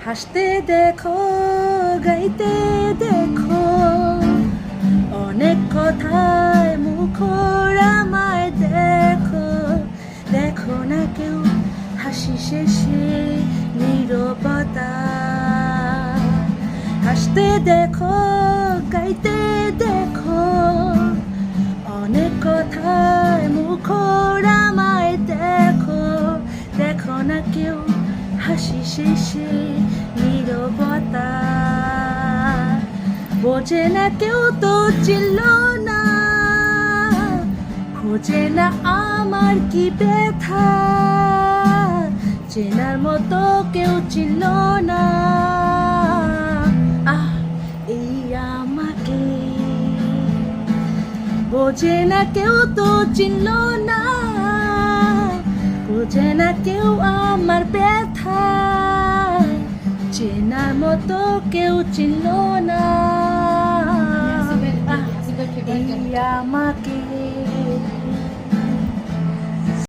হাসতে দেখো, গাইতে দেখো, অনেক কথায় মুখর আমায় দেখো। দেখো না কেউ হাসি শেষে নীরবতা। হাসতে দেখো, গাইতে দেখো, অনেক কথায় মুখর আমায় দেখো। দেখো না কেউ হাসি শেষে নীরবতা। বোঝে না কেউ তো চিনল না, খোঁজে না আমার কি ব্যথা। চেনার মতো কেউ চিনল না, আহ এই আমাকে। বোঝে না কেউ তো চিনল না, বোঝে না কেউ আমার ব্যথা। চেনার মতো কেউ চিনল না, এই আমাকে।